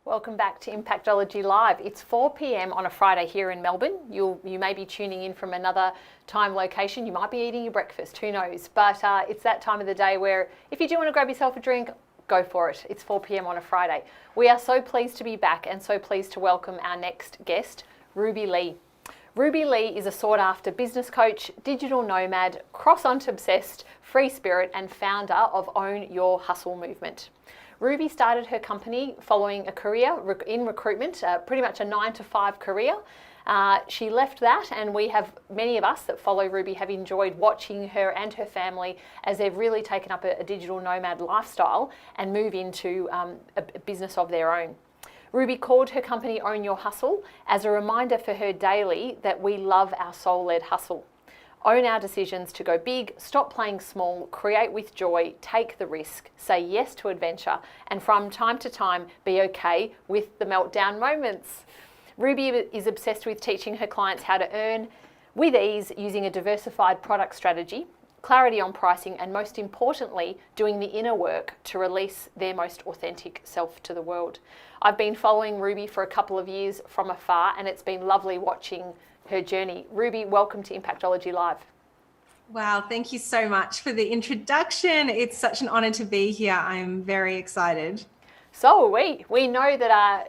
Welcome back to Impactology Live. It's 4 p.m. on a Friday here in Melbourne. You may be tuning in from another time location. You might be eating your breakfast, who knows? But it's that time of the day where if you do want to grab yourself a drink, go for it. It's 4 p.m. on a Friday. We are so pleased to be back and so pleased to welcome our next guest, Ruby Lee. Ruby Lee is a sought-after business coach, digital nomad, cross-on obsessed, free spirit and founder of Own Your Hustle movement. Ruby started her company following a career in recruitment, pretty much a 9-to-5 career. She left that, and many of us that follow Ruby have enjoyed watching her and her family as they've really taken up a digital nomad lifestyle and move into a business of their own. Ruby called her company Own Your Hustle as a reminder for her daily that we love our soul-led hustle. Own our decisions to go big, stop playing small, create with joy, take the risk, say yes to adventure, and from time to time be okay with the meltdown moments. Ruby is obsessed with teaching her clients how to earn with ease using a diversified product strategy, clarity on pricing, and most importantly, doing the inner work to release their most authentic self to the world. I've been following Ruby for a couple of years from afar, and it's been lovely watching her journey. Ruby, welcome to Impactology Live. Wow, thank you so much for the introduction. It's such an honor to be here. I'm very excited. So are we. We know that I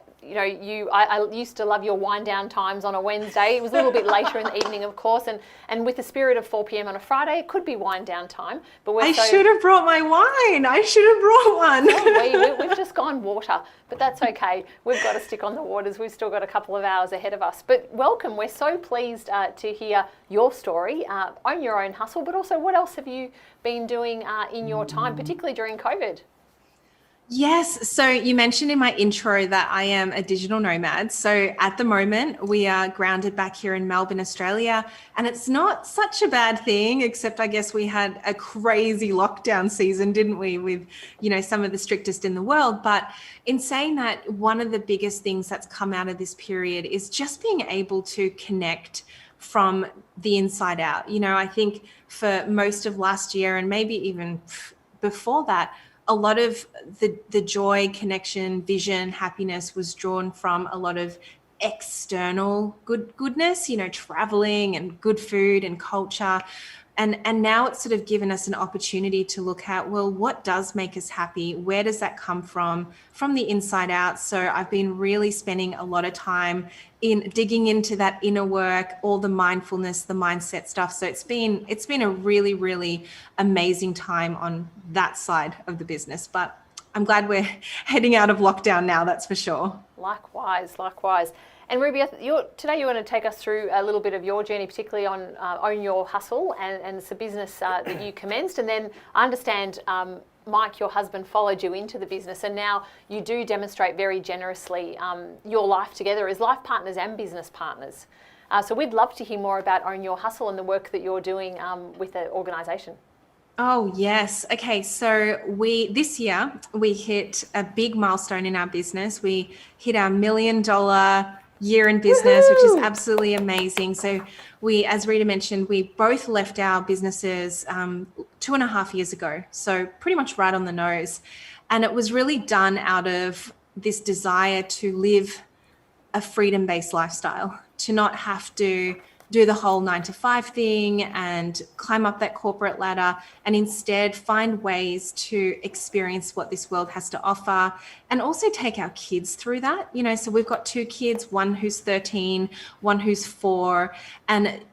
used to love your wind down times on a Wednesday. It was a little bit later in the evening, of course, and with the spirit of 4 p.m. on a Friday, it could be wind down time. But I should have brought my wine. I should have brought one. We've just gone water, but that's okay. We've got to stick on the waters. We've still got a couple of hours ahead of us. But welcome. We're so pleased to hear your story, own your own hustle, but also what else have you been doing in your time, particularly during COVID? Yes. So you mentioned in my intro that I am a digital nomad. So at the moment we are grounded back here in Melbourne, Australia, and it's not such a bad thing, except I guess we had a crazy lockdown season, didn't we? With, some of the strictest in the world. But in saying that, one of the biggest things that's come out of this period is just being able to connect from the inside out. I think for most of last year and maybe even before that, a lot of the joy, connection, vision, happiness was drawn from a lot of external goodness, traveling and good food and culture. And now it's sort of given us an opportunity to look at, well, what does make us happy? Where does that come from the inside out? So I've been really spending a lot of time in digging into that inner work, all the mindfulness, the mindset stuff. So it's been a really, really amazing time on that side of the business. But I'm glad we're heading out of lockdown now, that's for sure. Likewise. And Ruby, today you want to take us through a little bit of your journey, particularly on Own Your Hustle, and it's a business that you commenced. And then I understand Mike, your husband, followed you into the business, and now you do demonstrate very generously your life together as life partners and business partners. So we'd love to hear more about Own Your Hustle and the work that you're doing with the organisation. Oh, yes. Okay. So this year we hit a big milestone in our business. We hit our $1 million year in business, which is absolutely amazing. So as Rita mentioned, we both left our businesses 2.5 years ago. So pretty much right on the nose. And it was really done out of this desire to live a freedom-based lifestyle, to not have to do the whole 9-to-5 thing and climb up that corporate ladder, and instead find ways to experience what this world has to offer, and also take our kids through that. So we've got 2 kids, one who's 13, one who's 4, and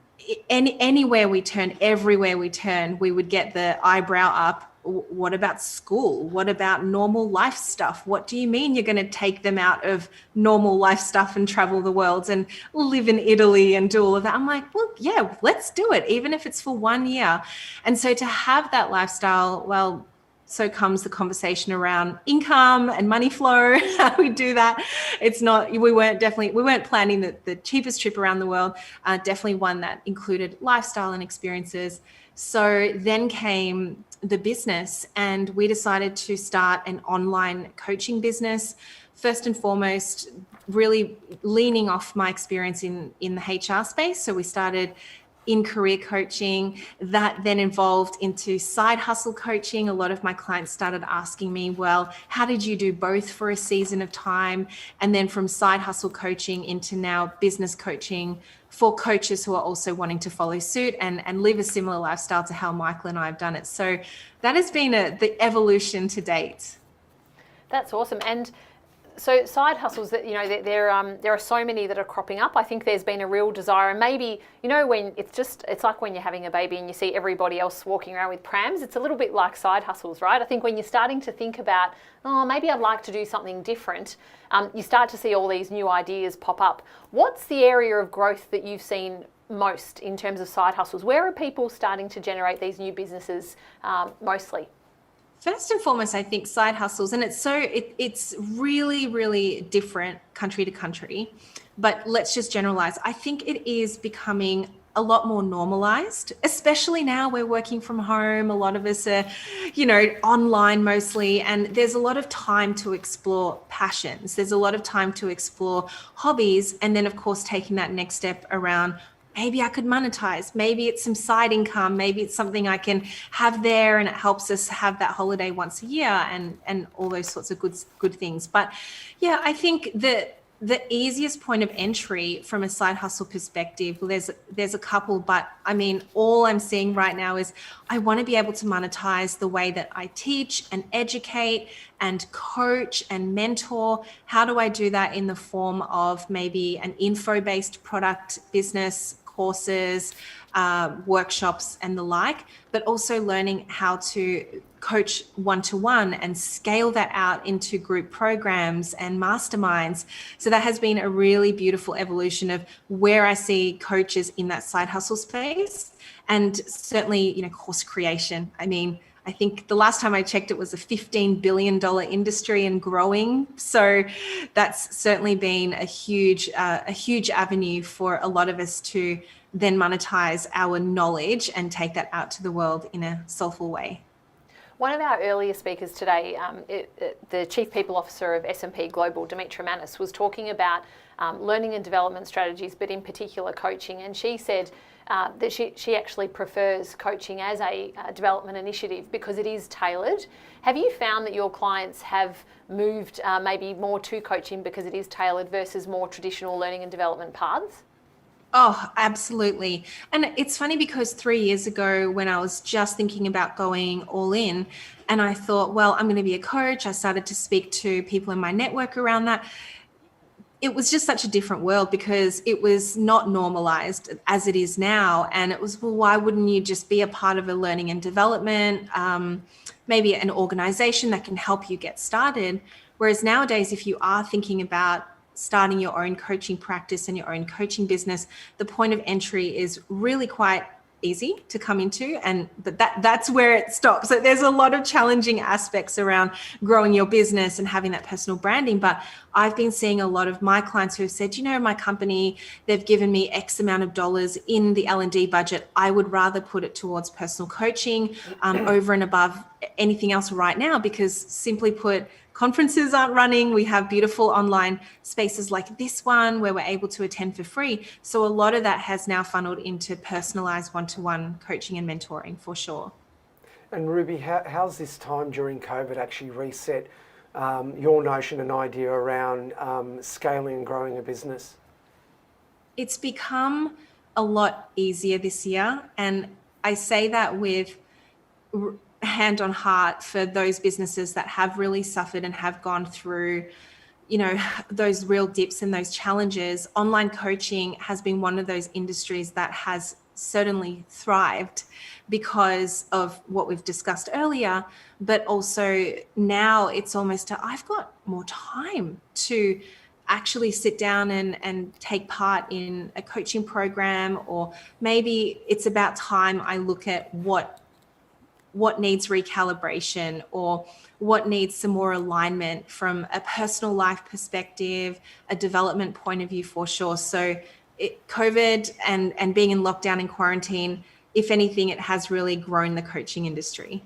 anywhere we turn, everywhere we turn, we would get the eyebrow up. What about school? What about normal life stuff? What do you mean you're going to take them out of normal life stuff and travel the world and live in Italy and do all of that? I'm like, well, yeah, let's do it, even if it's for 1 year. And so to have that lifestyle, well, so comes the conversation around income and money flow, how we do that. We weren't planning the cheapest trip around the world, definitely one that included lifestyle and experiences. So then came the business, and we decided to start an online coaching business. First and foremost, really leaning off my experience in the HR space. So we started in career coaching. That then evolved into side hustle coaching. A lot of my clients started asking me, well, how did you do both for a season of time? And then from side hustle coaching into now business coaching for coaches who are also wanting to follow suit and live a similar lifestyle to how Michael and I have done it. So that has been the evolution to date. That's awesome. And so side hustles, that there are so many that are cropping up. I think there's been a real desire, and maybe when it's like when you're having a baby and you see everybody else walking around with prams. It's a little bit like side hustles, right? I think when you're starting to think about, oh, maybe I'd like to do something different, you start to see all these new ideas pop up. What's the area of growth that you've seen most in terms of side hustles? Where are people starting to generate these new businesses mostly? First and foremost, I think side hustles, and it's really, really different country to country, but let's just generalize. I think it is becoming a lot more normalized, especially now we're working from home. A lot of us are, online mostly, and there's a lot of time to explore passions. There's a lot of time to explore hobbies, and then of course taking that next step around, maybe I could monetize, maybe it's some side income, maybe it's something I can have there and it helps us have that holiday once a year and all those sorts of good things. But yeah, I think that the easiest point of entry from a side hustle perspective, well, there's a couple, but I mean, all I'm seeing right now is I want to be able to monetize the way that I teach and educate and coach and mentor. How do I do that in the form of maybe an info-based product business, courses, workshops and the like, but also learning how to coach one-to-one and scale that out into group programs and masterminds. So that has been a really beautiful evolution of where I see coaches in that side hustle space, and certainly, course creation. I mean, I think the last time I checked, it was a $15 billion industry and growing. So that's certainly been a huge avenue for a lot of us to then monetize our knowledge and take that out to the world in a soulful way. One of our earlier speakers today, the Chief People Officer of S&P Global, Dimitra Manis, was talking about learning and development strategies, but in particular coaching. And she said that she actually prefers coaching as a development initiative because it is tailored. Have you found that your clients have moved maybe more to coaching because it is tailored versus more traditional learning and development paths? Oh, absolutely. And it's funny because 3 years ago, when I was just thinking about going all in, and I thought, well, I'm going to be a coach, I started to speak to people in my network around that. It was just such a different world because it was not normalized as it is now. And it was, well, why wouldn't you just be a part of a learning and development, maybe an organization that can help you get started? Whereas nowadays, if you are thinking about starting your own coaching practice and your own coaching business, the point of entry is really quite easy to come into, and that's where it stops. So there's a lot of challenging aspects around growing your business and having that personal branding. But I've been seeing a lot of my clients who have said, my company, they've given me X amount of dollars in the L&D budget. I would rather put it towards personal coaching over and above anything else right now, because simply put, conferences aren't running. We have beautiful online spaces like this one where we're able to attend for free. So a lot of that has now funneled into personalized one-to-one coaching and mentoring for sure. And Ruby, how's this time during COVID actually reset your notion and idea around scaling and growing a business? It's become a lot easier this year. And I say that with hand on heart for those businesses that have really suffered and have gone through, those real dips and those challenges. Online coaching has been one of those industries that has certainly thrived because of what we've discussed earlier, but also now it's almost I've got more time to actually sit down and take part in a coaching program, or maybe it's about time I look at what needs recalibration or what needs some more alignment from a personal life perspective, a development point of view for sure. So COVID and being in lockdown and quarantine, if anything, it has really grown the coaching industry.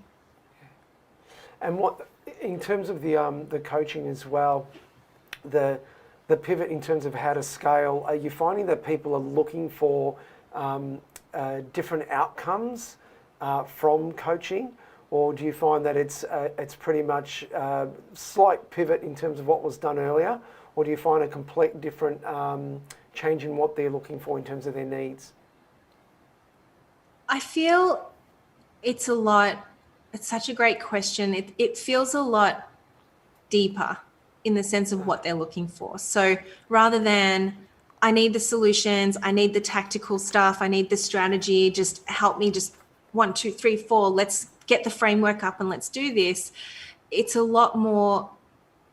And what, in terms of the coaching as well, the pivot in terms of how to scale, are you finding that people are looking for different outcomes from coaching, or do you find that it's pretty much a slight pivot in terms of what was done earlier, or do you find a complete different change in what they're looking for in terms of their needs? I feel it's such a great question. It feels a lot deeper in the sense of what they're looking for. So rather than, I need the solutions, I need the tactical stuff, I need the strategy, just help me, just 1, 2, 3, 4, let's get the framework up and let's do this. It's a lot more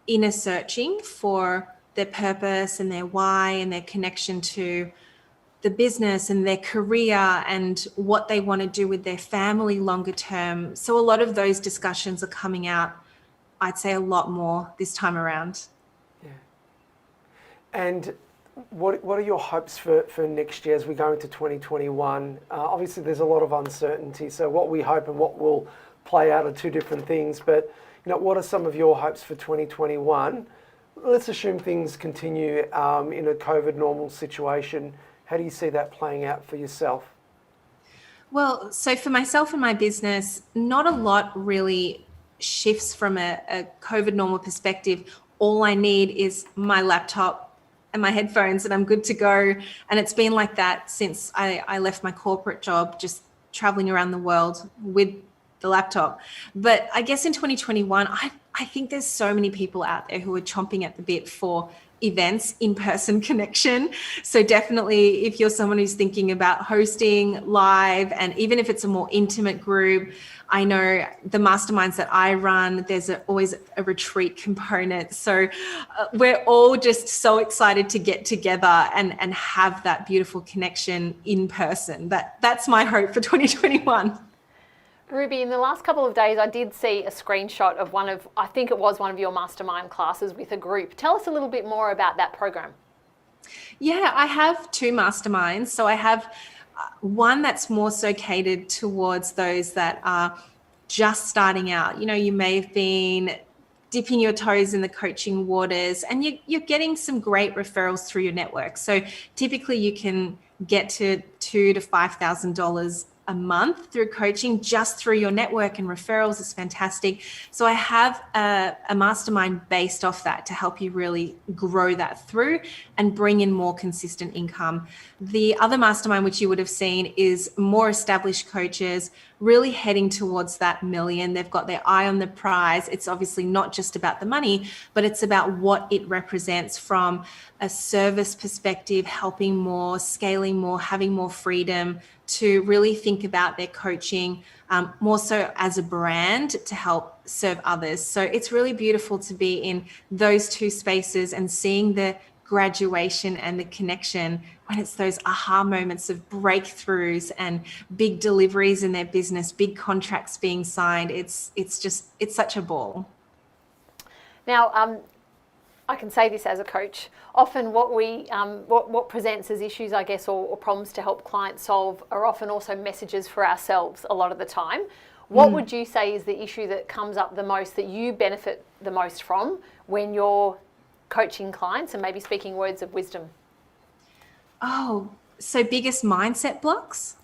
inner searching for their purpose and their why and their connection to the business and their career and what they want to do with their family longer term. So a lot of those discussions are coming out, I'd say, a lot more this time around. Yeah. And what are your hopes for next year as we go into 2021? Obviously, there's a lot of uncertainty. So what we hope and what will play out are two different things. But what are some of your hopes for 2021? Let's assume things continue in a COVID normal situation. How do you see that playing out for yourself? Well, so for myself and my business, not a lot really shifts from a COVID normal perspective. All I need is my laptop and my headphones and I'm good to go. And it's been like that since I left my corporate job, just traveling around the world with the laptop. But I guess in 2021, I think there's so many people out there who are chomping at the bit for events, in-person connection. So definitely if you're someone who's thinking about hosting live, and even if it's a more intimate group, I know the masterminds that I run, there's always a retreat component. So we're all just so excited to get together and have that beautiful connection in person. That's my hope for 2021. Ruby, in the last couple of days, I did see a screenshot of I think it was one of your mastermind classes with a group. Tell us a little bit more about that program. Yeah, I have 2 masterminds. So I have one that's more so catered towards those that are just starting out. You may have been dipping your toes in the coaching waters and you're getting some great referrals through your network. So typically you can get to $2,000 to $5,000 a month through coaching just through your network, and referrals is fantastic. So I have a mastermind based off that to help you really grow that through and bring in more consistent income. The other mastermind, which you would have seen, is more established coaches really heading towards that million. They've got their eye on the prize. It's obviously not just about the money, but it's about what it represents from a service perspective, helping more, scaling more, having more freedom to really think about their coaching more so as a brand to help serve others. So it's really beautiful to be in those 2 spaces and seeing the graduation and the connection when it's those aha moments of breakthroughs and big deliveries in their business, big contracts being signed. It's such a ball. Now, I can say this as a coach. Often what presents as issues, I guess, or problems to help clients solve are often also messages for ourselves a lot of the time. What would you say is the issue that comes up the most, that you benefit the most from when you're coaching clients and maybe speaking words of wisdom? Oh, so biggest mindset blocks?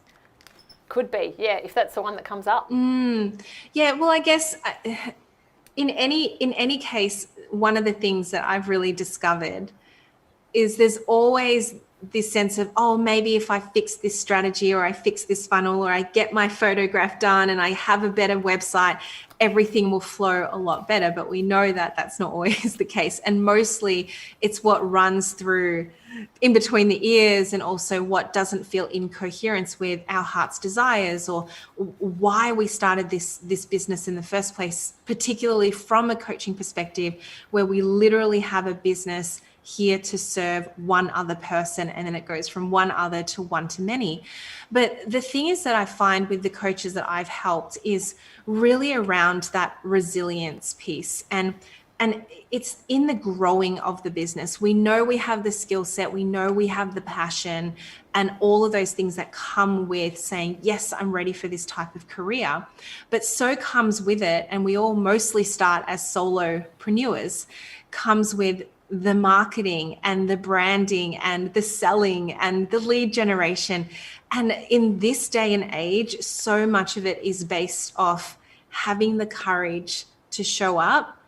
Could be, yeah, if that's the one that comes up. Yeah, well, I guess in any case, one of the things that I've really discovered is there's always this sense of, oh, maybe if I fix this strategy or I fix this funnel or I get my photograph done and I have a better website, everything will flow a lot better. But we know that that's not always the case. And mostly it's what runs through in between the ears, and also what doesn't feel in coherence with our heart's desires or why we started this business in the first place, particularly from a coaching perspective, where we literally have a business here to serve one other person, and then it goes from one other to one to many. But the thing is that I find with the coaches that I've helped is really around that resilience piece, and it's in the growing of the business. We know we have the skill set, we know we have the passion, and all of those things that come with saying, yes, I'm ready for this type of career. But so comes with it, and we all mostly start as solopreneurs, comes with the marketing and the branding and the selling and the lead generation. And in this day and age, so much of it is based off having the courage to show up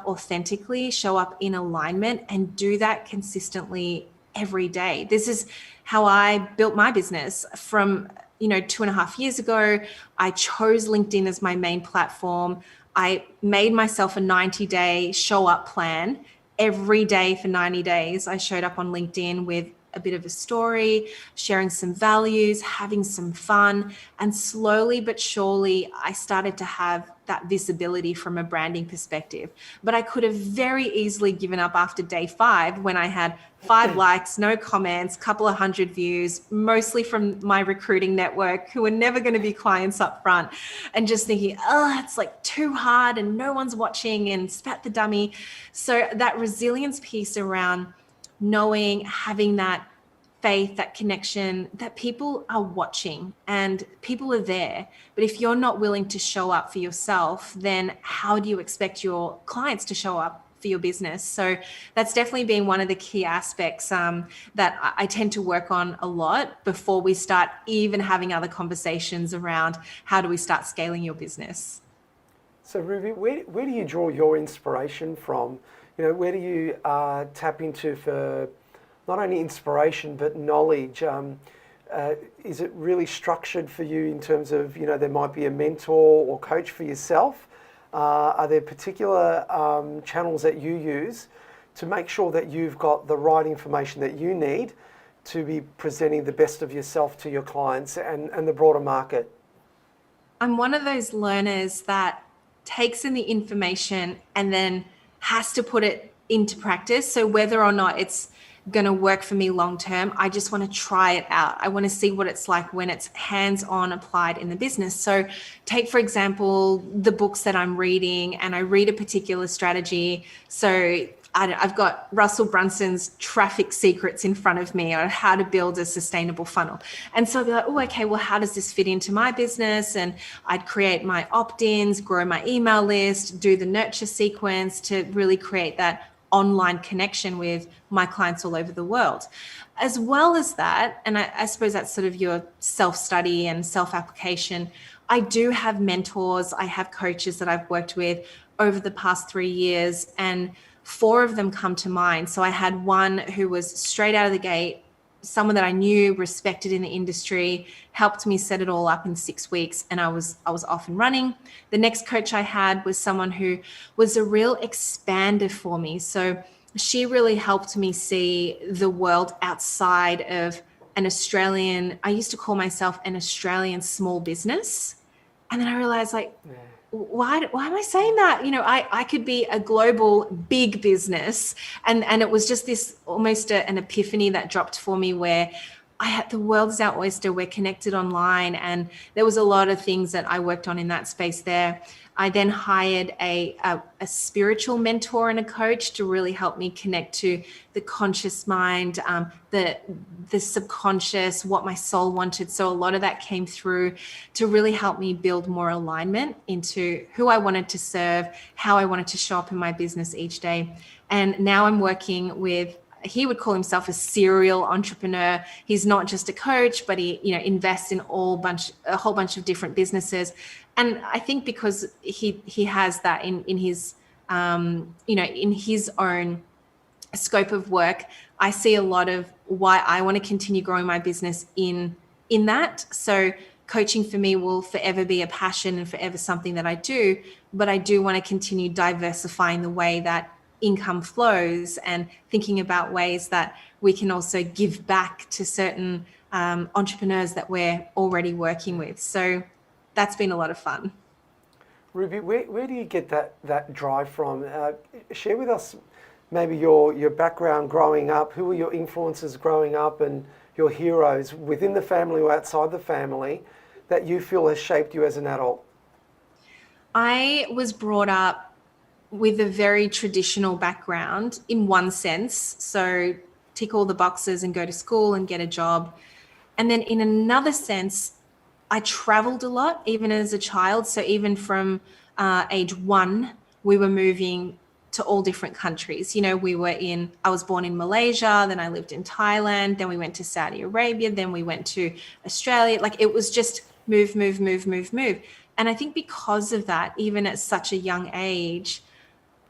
authentically, show up in alignment, and do that consistently every day. This is how I built my business from 2.5 years ago. I chose LinkedIn as my main platform. I made myself a 90-day show up plan. Every day for 90 days, I showed up on LinkedIn with a bit of a story, sharing some values, having some fun. And slowly but surely, I started to have that visibility from a branding perspective. But I could have very easily given up after day 5 when I had 5 likes, no comments, couple of 100 views, mostly from my recruiting network who were never going to be clients up front, and just thinking, oh, it's like too hard and no one's watching and spat the dummy. So that resilience piece around knowing, having that faith, that connection, that people are watching and people are there. But if you're not willing to show up for yourself, then how do you expect your clients to show up for your business? So that's definitely been one of the key aspects that I tend to work on a lot before we start even having other conversations around how do we start scaling your business. So Ruby, where do you draw your inspiration from? Where do you tap into for not only inspiration but knowledge? Is it really structured for you in terms of, there might be a mentor or coach for yourself? Are there particular channels that you use to make sure that you've got the right information that you need to be presenting the best of yourself to your clients and the broader market? I'm one of those learners that takes in the information and then has to put it into practice. So whether or not it's going to work for me long term, I just want to try it out. I want to see what it's like when it's hands-on applied in the business. So take, for example, the books that I'm reading, and I read a particular strategy. So I've got Russell Brunson's Traffic Secrets in front of me, or how to build a sustainable funnel. And so I'd be like, oh, okay, well, how does this fit into my business? And I'd create my opt-ins, grow my email list, do the nurture sequence to really create that online connection with my clients all over the world. As well as that, and I suppose that's sort of your self-study and self-application, I do have mentors, I have coaches that I've worked with over the past 3 years, and 4 of them come to mind. So I had one who was straight out of the gate, someone that I knew, respected in the industry, helped me set it all up in 6 weeks, and I was off and running. The next coach I had was someone who was a real expander for me. So she really helped me see the world outside of an Australian, I used to call myself an Australian small business. And then I realized, why am I saying that? I could be a global big business. And it was just this almost an epiphany that dropped for me, where the world is our oyster. We're connected online. And there was a lot of things that I worked on in that space there. I then hired a spiritual mentor and a coach to really help me connect to the conscious mind, the subconscious, what my soul wanted. So a lot of that came through to really help me build more alignment into who I wanted to serve, how I wanted to show up in my business each day. And now I'm working with, he would call himself a serial entrepreneur. He's not just a coach, but he, invests in a whole bunch of different businesses. And I think because he has that in his, in his own scope of work, I see a lot of why I want to continue growing my business in that. So coaching for me will forever be a passion and forever something that I do, but I do want to continue diversifying the way that income flows and thinking about ways that we can also give back to certain entrepreneurs that we're already working with. So that's been a lot of fun. Ruby, where do you get that drive from? Share with us maybe your background growing up. Who were your influences growing up, and your heroes within the family or outside the family that you feel has shaped you as an adult? I was brought up with a very traditional background in one sense. So tick all the boxes and go to school and get a job. And then in another sense, I traveled a lot, even as a child. So even from age 1, we were moving to all different countries. You know, I was born in Malaysia, then I lived in Thailand, then we went to Saudi Arabia, then we went to Australia. Like it was just move, move, move, move, move. And I think because of that, even at such a young age,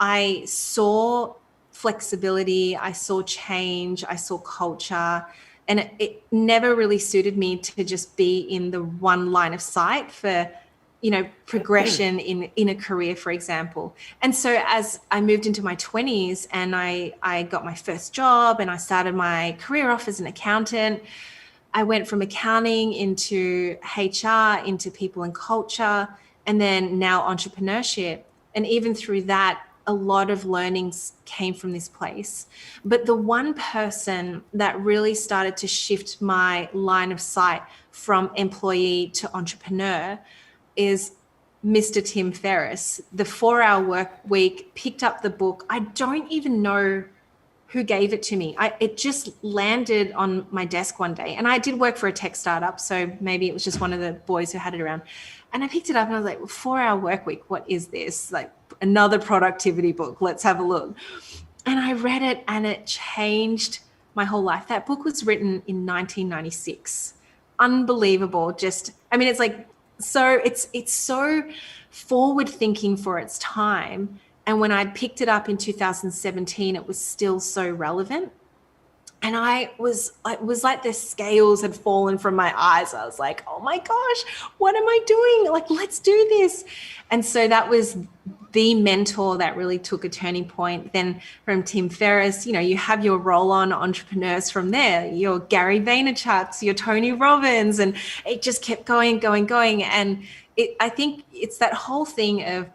I saw flexibility, I saw change, I saw culture, and it never really suited me to just be in the one line of sight for, you know, progression in a career, for example. And so as I moved into my 20s and I got my first job and I started my career off as an accountant, I went from accounting into HR, into people and culture, and then now entrepreneurship. And even through that, a lot of learnings came from this place. But the one person that really started to shift my line of sight from employee to entrepreneur is Mr. Tim Ferriss. The 4-Hour Work Week, picked up the book. I don't even know who gave it to me. It just landed on my desk one day. And I did work for a tech startup, so maybe it was just one of the boys who had it around. And I picked it up and I was like, 4-Hour Work Week, what is this? Like another productivity book, let's have a look. And I read it and it changed my whole life. That book was written in 1996. Unbelievable. It's like, so it's so forward thinking for its time. And when I picked it up in 2017, it was still so relevant. And it was like the scales had fallen from my eyes. I was like, oh my gosh, what am I doing? Like, let's do this. And so that was the mentor that really took a turning point. Then from Tim Ferriss, you know, you have your roll-on entrepreneurs from there, your Gary Vaynerchuk's, your Tony Robbins, and it just kept going. And I think it's that whole thing of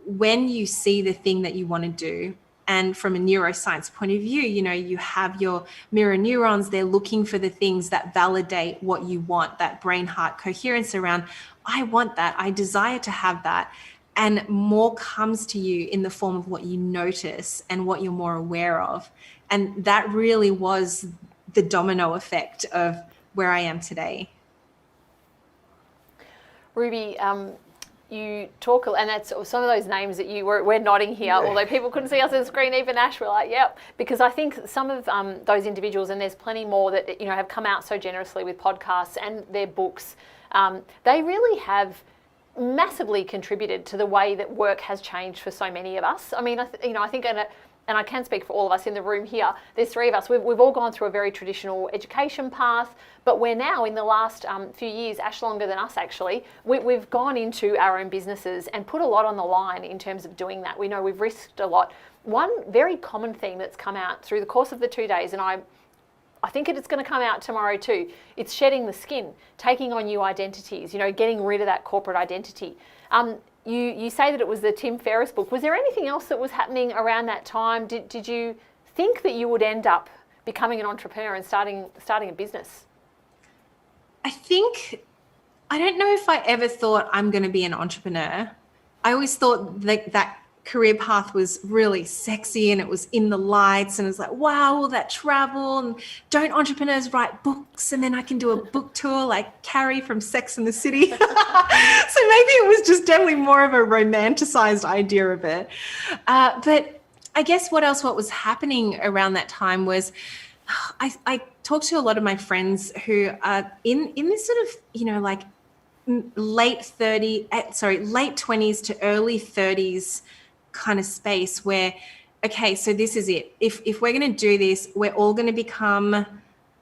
when you see the thing that you want to do, and from a neuroscience point of view, you know, you have your mirror neurons, they're looking for the things that validate what you want, that brain-heart coherence around, I want that, I desire to have that. And more comes to you in the form of what you notice and what you're more aware of. And that really was the domino effect of where I am today. Ruby, you talk, and that's some of those names that we're nodding here, although people couldn't see us on the screen, even Ash, we're like, yep, because I think some of those individuals, and there's plenty more that, you know, have come out so generously with podcasts and their books, they really have massively contributed to the way that work has changed for so many of us. I mean, I think, and I can speak for all of us in the room here, there's 3 of us, we've all gone through a very traditional education path, but we're now in the last few years, Ash longer than us actually, we've gone into our own businesses and put a lot on the line in terms of doing that. We know we've risked a lot. One very common theme that's come out through the course of the 2 days, and I think it's going to come out tomorrow too, it's shedding the skin, taking on new identities, you know, getting rid of that corporate identity. You say that it was the Tim Ferriss book. Was there anything else that was happening around that time? Did you think that you would end up becoming an entrepreneur and starting a business? I don't know if I ever thought I'm going to be an entrepreneur. I always thought that career path was really sexy and it was in the lights and it was like, wow, all that travel, and don't entrepreneurs write books and then I can do a book tour like Carrie from Sex and the City. So maybe it was just definitely more of a romanticized idea of it. But I guess what was happening around that time was I talked to a lot of my friends who are in this sort of, you know, like late 20s to early 30s kind of space where, okay, so this is it. If we're going to do this, we're all going to become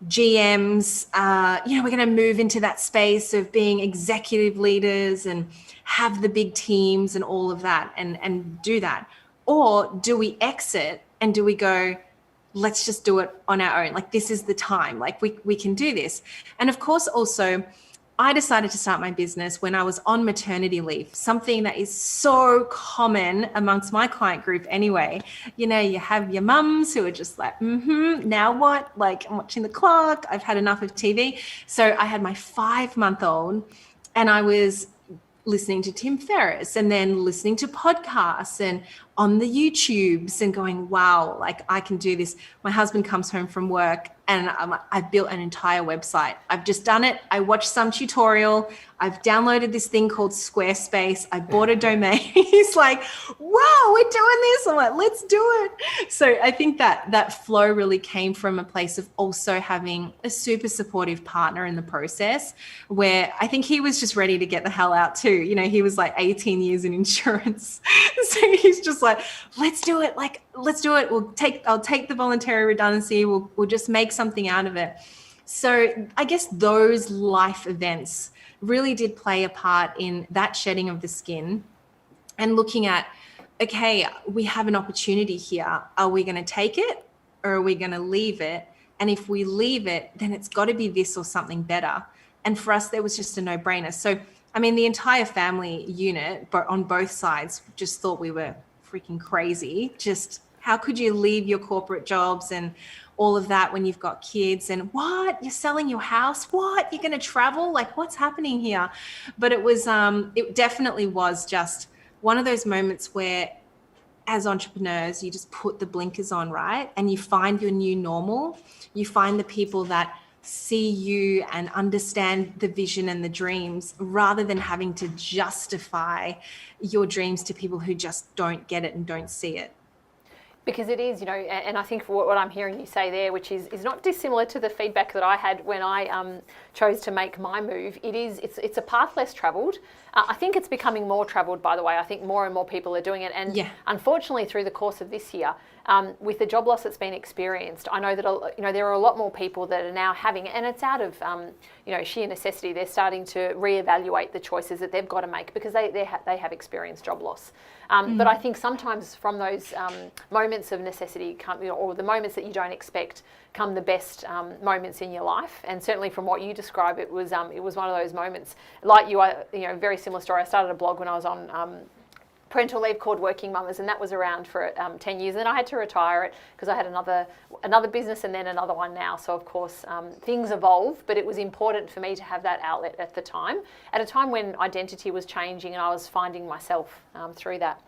GMs. You know, we're going to move into that space of being executive leaders and have the big teams and all of that and do that. Or do we exit and do we go, let's just do it on our own? Like, this is the time. Like, we can do this. And of course, also, I decided to start my business when I was on maternity leave, something that is so common amongst my client group anyway. You know, you have your mums who are just like, now what? Like, I'm watching the clock. I've had enough of TV. So I had my 5-month-old and I was listening to Tim Ferriss and then listening to podcasts and on the YouTubes and going, wow, like I can do this. My husband comes home from work And I've built an entire website. I've just done it. I watched some tutorial. I've downloaded this thing called Squarespace. I bought a domain. He's like, wow, we're doing this. I'm like, let's do it. So I think that flow really came from a place of also having a super supportive partner in the process, where I think he was just ready to get the hell out too. You know, he was like 18 years in insurance. So he's just like, let's do it. Like, let's do it. I'll take the voluntary redundancy. We'll just make something out of it. So I guess those life events really did play a part in that shedding of the skin and looking at, okay, we have an opportunity here. Are we going to take it or are we going to leave it? And if we leave it, then it's got to be this or something better. And for us, there was just a no-brainer. So, I mean, the entire family unit, but on both sides, just thought we were freaking crazy. Just how could you leave your corporate jobs and all of that when you've got kids? And what, you're selling your house? What, you're going to travel? Like, what's happening here? But it definitely was just one of those moments where, as entrepreneurs, you just put the blinkers on, right? And you find your new normal. You find the people that see you and understand the vision and the dreams, rather than having to justify your dreams to people who just don't get it and don't see it. Because it is, you know, and I think what I'm hearing you say there, which is not dissimilar to the feedback that I had when I chose to make my move. It's a path less travelled. I think it's becoming more travelled, by the way. I think more and more people are doing it. And unfortunately, through the course of this year, with the job loss that's been experienced, I know that there are a lot more people that are now having it, and it's out of sheer necessity. They're starting to reevaluate the choices that they've got to make because they have experienced job loss. But I think sometimes from those moments of necessity come, or the moments that you don't expect, come the best moments in your life. And certainly from what you describe, it was one of those moments. Like you, very similar story. I started a blog when I was on parental leave called Working Mamas, and that was around for 10 years. And then I had to retire it because I had another business and then another one now. So of course things evolve, but it was important for me to have that outlet at the time, at a time when identity was changing and I was finding myself through that.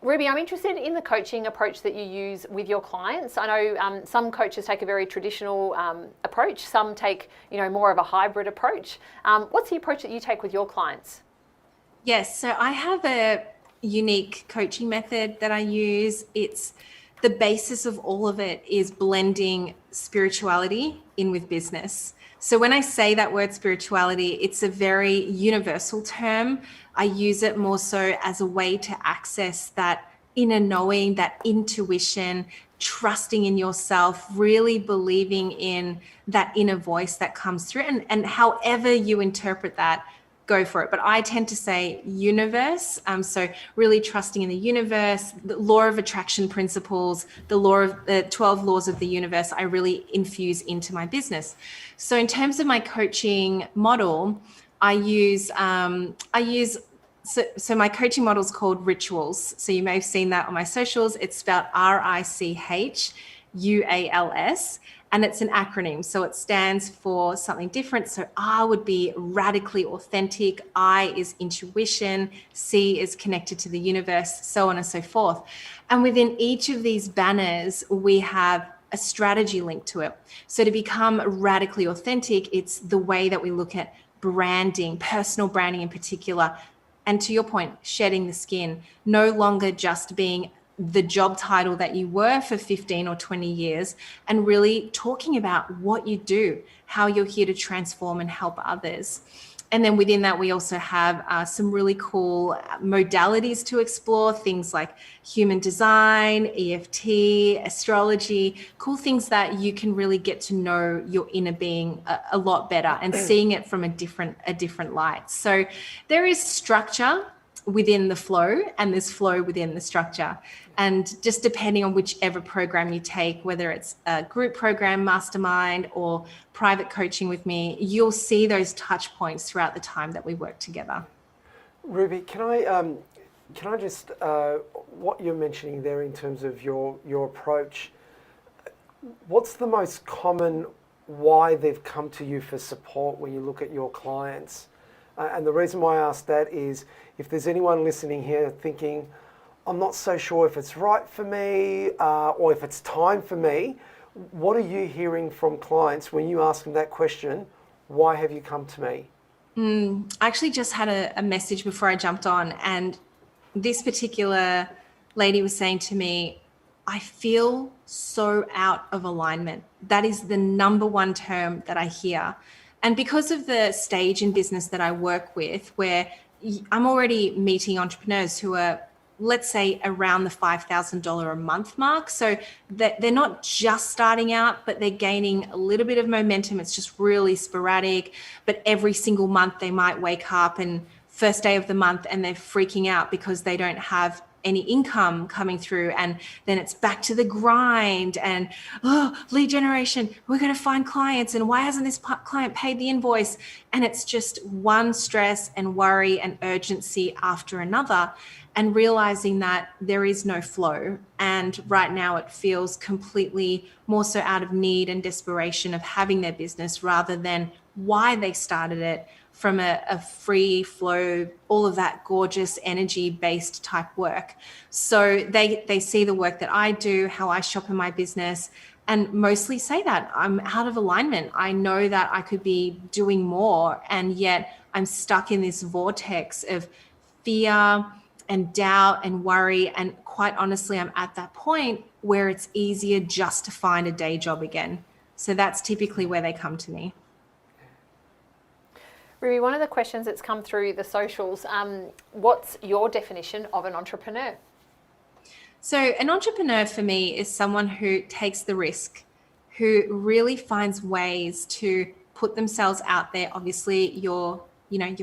Ruby, I'm interested in the coaching approach that you use with your clients. I know some coaches take a very traditional approach. Some take, more of a hybrid approach. What's the approach that you take with your clients? Yes, so I have a unique coaching method that I use. It's the basis of all of it is blending spirituality in with business. So when I say that word spirituality, it's a very universal term. I use it more so as a way to access that inner knowing, that intuition, trusting in yourself, really believing in that inner voice that comes through. And however you interpret that, go for it. But I tend to say universe. So really trusting in the universe, the law of attraction principles, the 12 laws of the universe, I really infuse into my business. So in terms of my coaching model, I use so my coaching model is called Rituals. So you may have seen that on my socials. It's spelled RICHUALS. And it's an acronym. So it stands for something different. So R would be radically authentic. I is intuition. C is connected to the universe, so on and so forth. And within each of these banners, we have a strategy linked to it. So to become radically authentic, it's the way that we look at branding, personal branding in particular. And to your point, shedding the skin, no longer just being the job title that you were for 15 or 20 years, and really talking about what you do, how you're here to transform and help others. And then within that, we also have some really cool modalities to explore, things like human design, EFT, astrology, cool things that you can really get to know your inner being a lot better and seeing it from a different light. So there is structure within the flow, and there's flow within the structure. And just depending on whichever program you take, whether it's a group program, mastermind, or private coaching with me, you'll see those touch points throughout the time that we work together. Ruby, can I just what you're mentioning there in terms of your approach? What's the most common why they've come to you for support when you look at your clients? And the reason why I ask that is, if there's anyone listening here thinking, I'm not so sure if it's right for me or if it's time for me, What are you hearing from clients when you ask them that question? Why have you come to me? I actually just had a message before I jumped on, and this particular lady was saying to me, I feel so out of alignment. That is the number one term that I hear. And because of the stage in business that I work with, where I'm already meeting entrepreneurs who are, let's say, around the $5,000 a month mark. So that they're not just starting out, but they're gaining a little bit of momentum. It's just really sporadic. But every single month they might wake up and first day of the month and they're freaking out because they don't have any income coming through, and then it's back to the grind and lead generation, we're going to find clients, and why hasn't this client paid the invoice? And it's just one stress and worry and urgency after another, and realizing that there is no flow. And right now it feels completely more so out of need and desperation of having their business rather than why they started it, from a free flow, all of that gorgeous energy based type work. So they see the work that I do, how I shop in my business, and mostly say that I'm out of alignment. I know that I could be doing more, and yet I'm stuck in this vortex of fear and doubt and worry. And quite honestly, I'm at that point where it's easier just to find a day job again. So that's typically where they come to me. Ruby, one of the questions that's come through the socials, what's your definition of an entrepreneur? So an entrepreneur for me is someone who takes the risk, who really finds ways to put themselves out there. Obviously, you're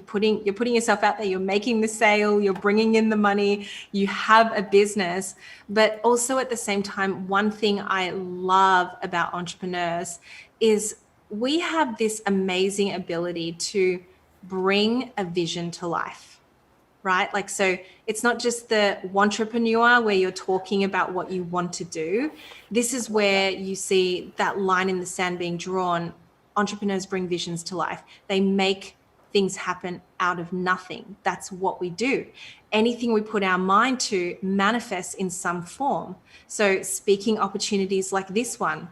putting yourself out there, you're making the sale, you're bringing in the money, you have a business. But also at the same time, one thing I love about entrepreneurs is we have this amazing ability to bring a vision to life, right? Like, so it's not just the entrepreneur where you're talking about what you want to do. This is where you see that line in the sand being drawn. Entrepreneurs bring visions to life. They make things happen out of nothing. That's what we do. Anything we put our mind to manifests in some form. So speaking opportunities like this one,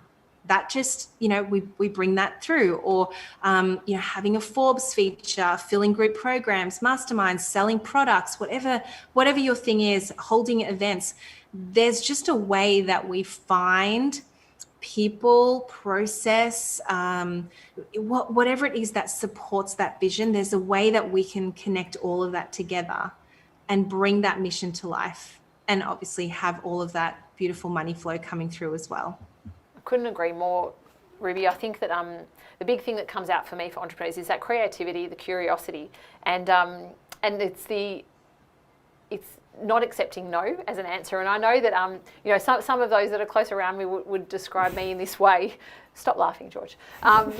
that just, we bring that through. Or, having a Forbes feature, filling group programs, masterminds, selling products, whatever your thing is, holding events. There's just a way that we find people, process, whatever it is that supports that vision. There's a way that we can connect all of that together and bring that mission to life, and obviously have all of that beautiful money flow coming through as well. Couldn't agree more, Ruby. I think that the big thing that comes out for me for entrepreneurs is that creativity, the curiosity, and it's not accepting no as an answer. And I know that some of those that are close around me would describe me in this way. Stop laughing, George.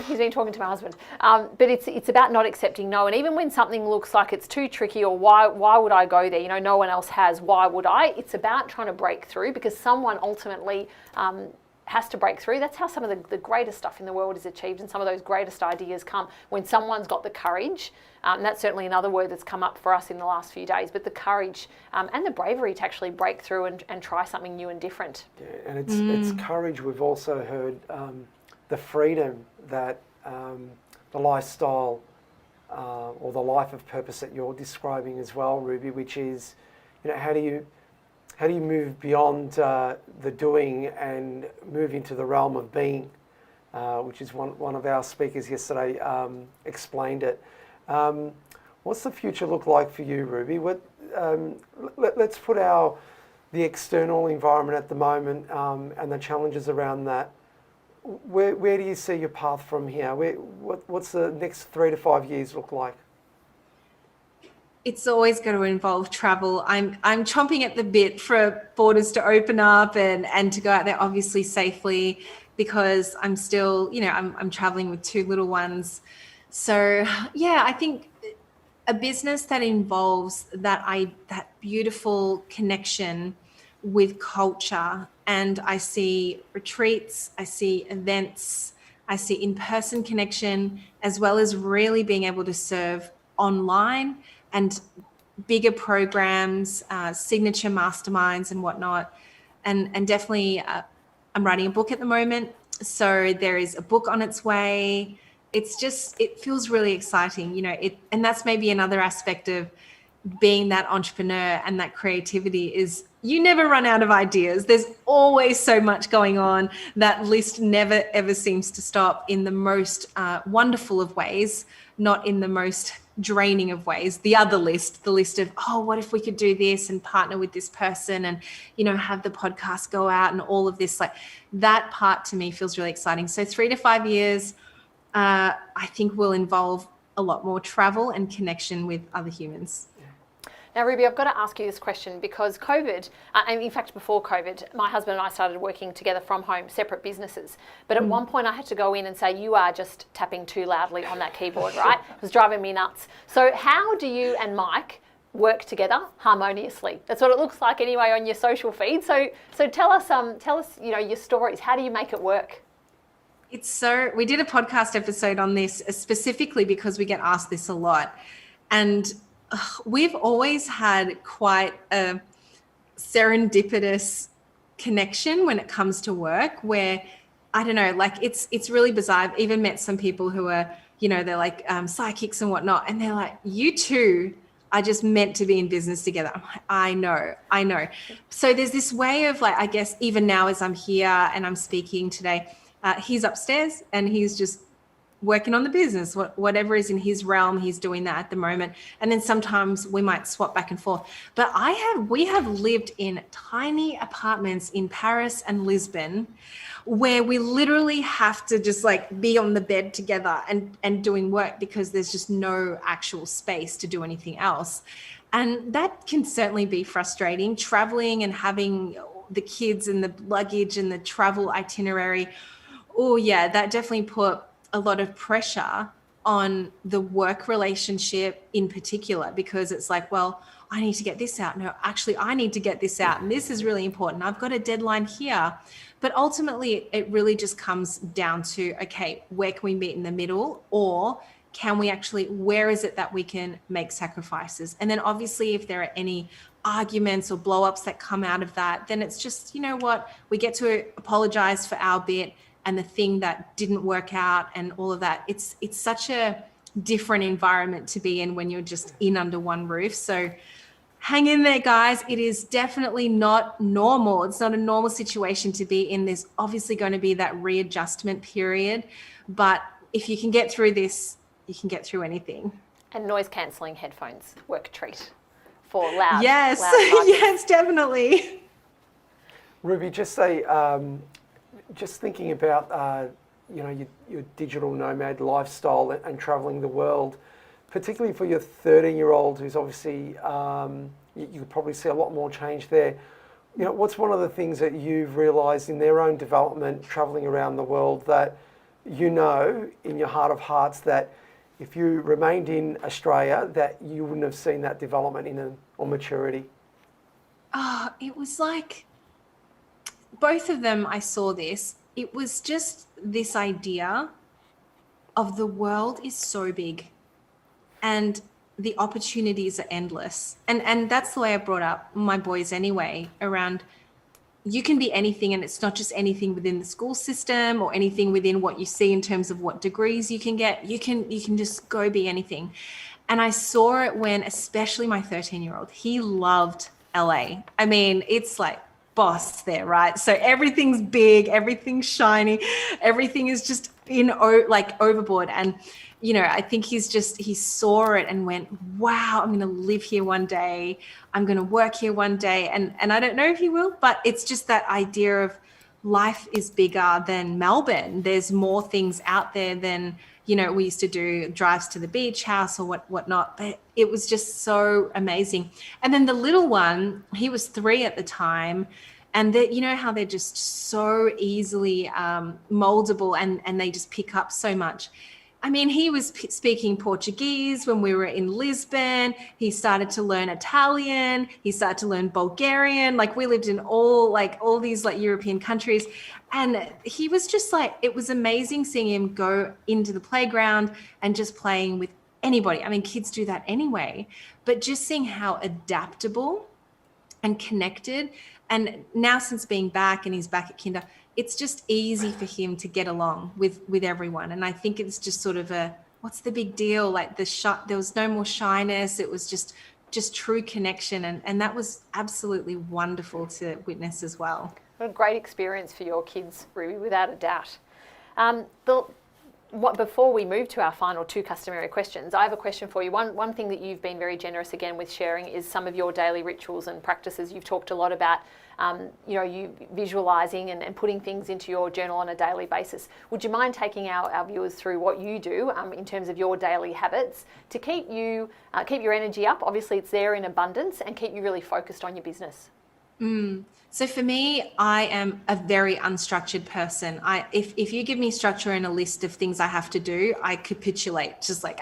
He's been talking to my husband. But it's about not accepting no. And even when something looks like it's too tricky, or why would I go there? No one else has. Why would I? It's about trying to break through, because someone ultimately has to break through. That's how some of the greatest stuff in the world is achieved, and some of those greatest ideas come when someone's got the courage. And that's certainly another word that's come up for us in the last few days, but the courage and the bravery to actually break through and try something new and different. Yeah, and it's courage. We've also heard the freedom that the lifestyle or the life of purpose that you're describing as well, Ruby, which is, how do you move beyond the doing and move into the realm of being, which is one of our speakers yesterday explained it. What's the future look like for you, Ruby? Let's put the external environment at the moment and the challenges around that. Where do you see your path from here? What's the next 3 to 5 years look like? It's always going to involve travel. I'm chomping at the bit for borders to open up and to go out there, obviously safely, because I'm still, I'm traveling with 2 little ones. So yeah, I think a business that involves that beautiful connection with culture, and I see retreats, I see events, I see in-person connection, as well as really being able to serve online and bigger programs, signature masterminds and whatnot. And definitely I'm writing a book at the moment. So there is a book on its way. It feels really exciting, and that's maybe another aspect of being that entrepreneur and that creativity is you never run out of ideas. There's always so much going on. That list never ever seems to stop in the most wonderful of ways, not in the most draining of ways. The other list, the list of, oh, what if we could do this and partner with this person and, have the podcast go out and all of this, like that part to me feels really exciting. So 3 to 5 years, I think will involve a lot more travel and connection with other humans. Now, Ruby, I've got to ask you this question because COVID, and in fact, before COVID, my husband and I started working together from home, separate businesses. But at one point I had to go in and say, you are just tapping too loudly on that keyboard, right? It was driving me nuts. So how do you and Mike work together harmoniously? That's what it looks like anyway on your social feed. So tell us, your stories. How do you make it work? We did a podcast episode on this specifically because we get asked this a lot. And we've always had quite a serendipitous connection when it comes to work where, I don't know, like it's really bizarre. I've even met some people who are, they're like psychics and whatnot. And they're like, you two are just meant to be in business together. I'm like, I know. So there's this way of like, I guess even now as I'm here and I'm speaking today, he's upstairs and he's just working on the business, whatever is in his realm, he's doing that at the moment. And then sometimes we might swap back and forth. But we have lived in tiny apartments in Paris and Lisbon where we literally have to just like be on the bed together and doing work because there's just no actual space to do anything else. And that can certainly be frustrating, traveling and having the kids and the luggage and the travel itinerary. Oh yeah, that definitely put a lot of pressure on the work relationship in particular, because it's like, well, I need to get this out. No, actually, I need to get this out. And this is really important. I've got a deadline here. But ultimately, it really just comes down to, okay, where can we meet in the middle? Or can we actually, where is it that we can make sacrifices? And then obviously, if there are any arguments or blow-ups that come out of that, then it's just, you know what, we get to apologize for our bit and the thing that didn't work out and all of that. It's such a different environment to be in when you're just in under one roof. So hang in there, guys. It is definitely not normal. It's not a normal situation to be in. There's obviously going to be that readjustment period. But if you can get through this, you can get through anything. And noise cancelling headphones work a treat for loud. Yes, loud parties. yes, definitely. Ruby, just thinking about your digital nomad lifestyle and traveling the world, particularly for your 13-year-old who's obviously, you could probably see a lot more change there. What's one of the things that you've realised in their own development, traveling around the world, that in your heart of hearts that if you remained in Australia, that you wouldn't have seen that development or maturity? Oh, it was like, both of them, I saw this. It was just this idea of the world is so big and the opportunities are endless. And that's the way I brought up my boys anyway, around you can be anything, and it's not just anything within the school system or anything within what you see in terms of what degrees you can get. You can just go be anything. And I saw it when, especially my 13-year-old, he loved LA. I mean, it's like boss there, right? So everything's big, everything's shiny, everything is just overboard. And I think he saw it and went, wow, I'm going to live here one day. I'm going to work here one day. And I don't know if he will, but it's just that idea of life is bigger than Melbourne. There's more things out there than, we used to do drives to the beach house or whatnot, but it was just so amazing. And then the little one, he was 3 at the time. And how they're just so easily moldable and they just pick up so much. I mean, he was speaking Portuguese when we were in Lisbon. He started to learn Italian. He started to learn Bulgarian. Like, we lived in all these European countries. And he was just like, it was amazing seeing him go into the playground and just playing with anybody. I mean, kids do that anyway. But just seeing how adaptable and connected. And now since being back and he's back at kinder, it's just easy for him to get along with everyone. And I think it's just sort of a, what's the big deal? Like there was no more shyness. It was just true connection. And that was absolutely wonderful to witness as well. What a great experience for your kids, Ruby, without a doubt. Before we move to our final two customary questions, I have a question for you. One thing that you've been very generous again with sharing is some of your daily rituals and practices. You've talked a lot about, you visualizing and putting things into your journal on a daily basis. Would you mind taking our viewers through what you do in terms of your daily habits to keep your energy up? Obviously, it's there in abundance, and keep you really focused on your business. So for me, I am a very unstructured person. If you give me structure and a list of things I have to do, I capitulate, just like,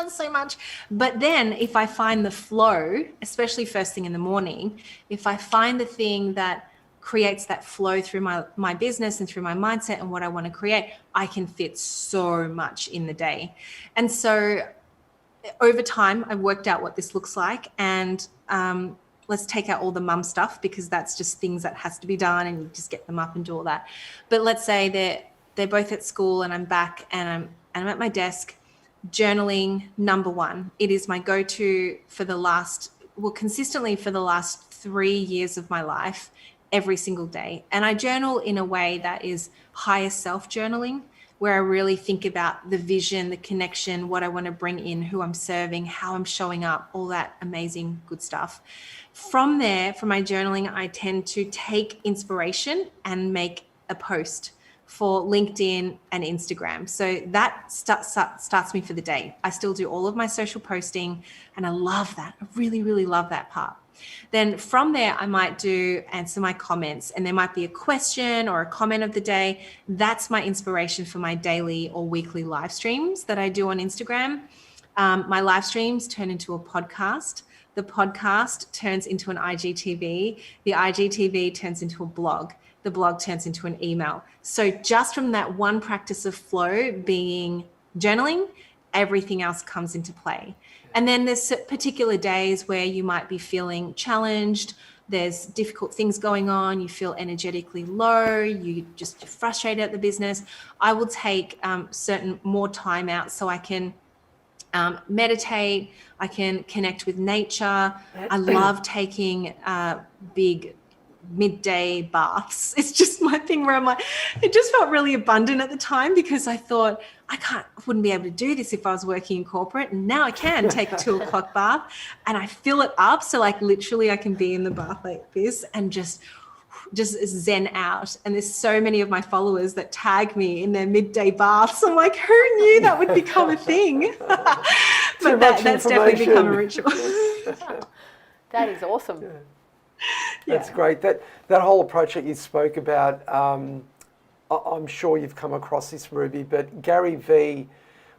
so much. But then if I find the flow, especially first thing in the morning, if I find the thing that creates that flow through my business and through my mindset and what I want to create, I can fit so much in the day. And so over time, I've worked out what this looks like. And let's take out all the mum stuff, because that's just things that has to be done and you just get them up and do all that. But let's say they're both at school and I'm back and I'm at my desk. Journaling, number one. It is my go-to consistently for the last 3 years of my life, every single day. And I journal in a way that is higher self journaling, where I really think about the vision, the connection, what I want to bring in, who I'm serving, how I'm showing up, all that amazing good stuff. From there, from my journaling, I tend to take inspiration and make a post for LinkedIn and Instagram. So that starts me for the day. I still do all of my social posting and I love that. I really, really love that part. Then from there, I might answer my comments, and there might be a question or a comment of the day. That's my inspiration for my daily or weekly live streams that I do on Instagram. My live streams turn into a podcast. The podcast turns into an IGTV. The IGTV turns into a blog. The blog turns into an email. So just from that one practice of flow being journaling, everything else comes into play. And then there's particular days where you might be feeling challenged. There's difficult things going on. You feel energetically low. You're frustrated at the business. I will take certain more time out so I can meditate. I can connect with nature. I love taking big midday baths. It's just my thing where I'm like, it just felt really abundant at the time, because I thought I wouldn't be able to do this if I was working in corporate, and now I can take a 2 o'clock bath and I fill it up. So like literally I can be in the bath like this and just zen out. And there's so many of my followers that tag me in their midday baths. I'm like, who knew that would become a thing? But that's definitely become a ritual. That is awesome. Yeah. That's great. That whole approach that you spoke about, I'm sure you've come across this, Ruby, but Gary Vee,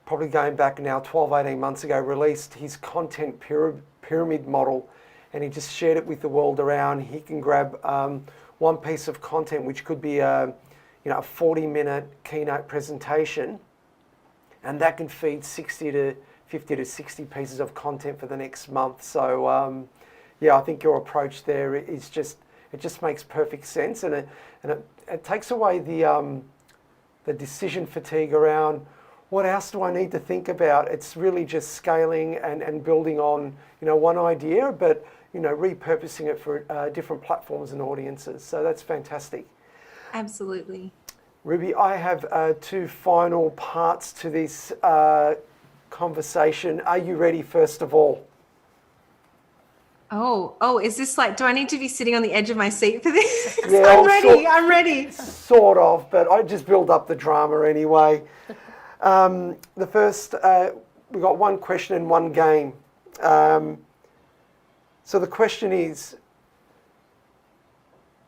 probably going back now 12, 18 months ago, released his content pyramid model, and he just shared it with the world around. He can grab one piece of content, which could be a 40-minute keynote presentation, and that can feed 50 to 60 pieces of content for the next month. So I think your approach there is just makes perfect sense, and it takes away the decision fatigue around what else do I need to think about. It's really just scaling and building on one idea, but repurposing it for different platforms and audiences. So that's fantastic. Absolutely. Ruby, I have 2 final parts to this conversation. Are you ready, first of all? Oh, is this like, do I need to be sitting on the edge of my seat for this? Yeah, I'm ready. Sort of, but I just build up the drama anyway. The first, we've got one question and one game. So the question is,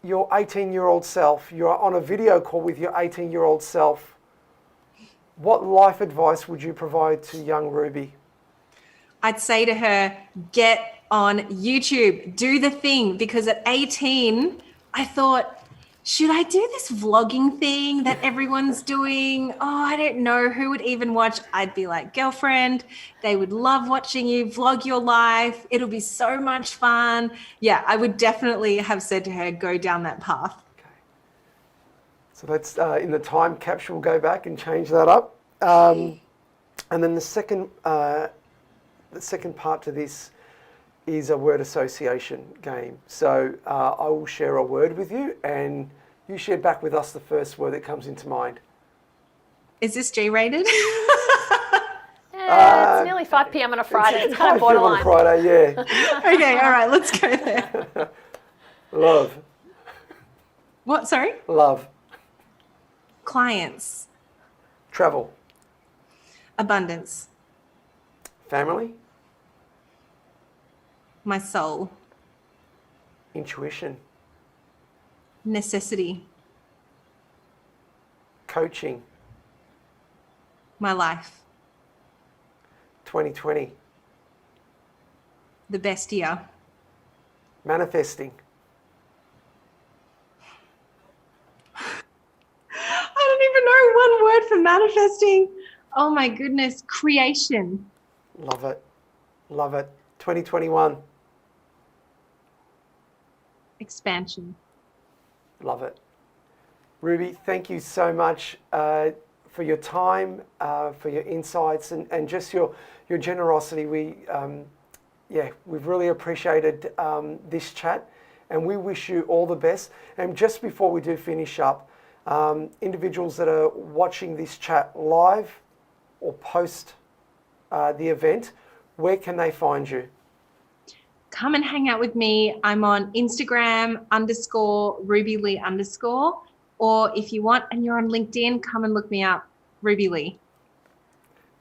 your 18-year-old self, you're on a video call with your 18-year-old self. What life advice would you provide to young Ruby? I'd say to her, get on YouTube, do the thing. Because at 18, I thought, should I do this vlogging thing that everyone's doing? Oh, I don't know who would even watch. I'd be like, girlfriend, they would love watching you vlog your life. It'll be so much fun. Yeah, I would definitely have said to her, go down that path. Okay. So let's, in the time capsule, go back and change that up. And then the second part to this is a word association game. So I will share a word with you and you share back with us the first word that comes into mind. Is this G-rated? It's nearly 5 p.m. on a Friday. It's kind of borderline. On a Friday, yeah. Okay, all right, let's go there. Love. What, sorry? Love. Clients. Travel. Abundance. Family. My soul. Intuition. Necessity. Coaching. My life. 2020. The best year. Manifesting. I don't even know one word for manifesting. Oh my goodness. Creation. Love it. Love it. 2021. Expansion. Love it. Ruby, thank you so much for your time, for your insights, and just your generosity. We've really appreciated this chat, and we wish you all the best. And just before we do finish up, individuals that are watching this chat live or post the event, where can they find you? Come and hang out with me. I'm on Instagram _RubyLee_. Or if you want and you're on LinkedIn, come and look me up, Ruby Lee.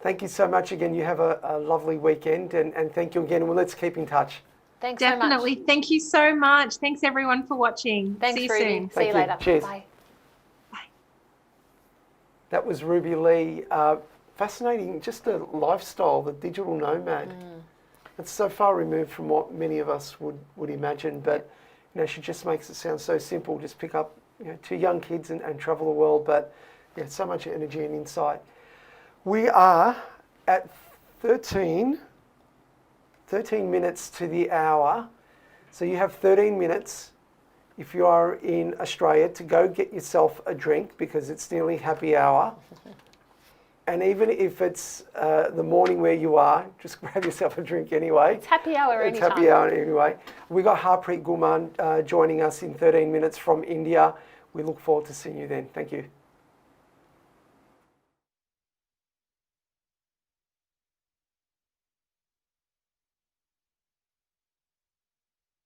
Thank you so much again. You have a lovely weekend, and thank you again. Well, let's keep in touch. Thanks Definitely. so much. Thank you so much. Thanks everyone for watching. Thanks, See you Ruby. soon. See you later. Cheers. Bye. That was Ruby Lee. Fascinating, just a lifestyle, the digital nomad. It's so far removed from what many of us would imagine, but she just makes it sound so simple. Just pick up 2 young kids and travel the world, but so much energy and insight. We are at 13 minutes to the hour. So you have 13 minutes if you are in Australia to go get yourself a drink because it's nearly happy hour. And even if it's the morning where you are, just grab yourself a drink anyway. It's happy hour It's anytime. happy hour anyway. We got Harpreet Gulman joining us in 13 minutes from India. We look forward to seeing you then. Thank you.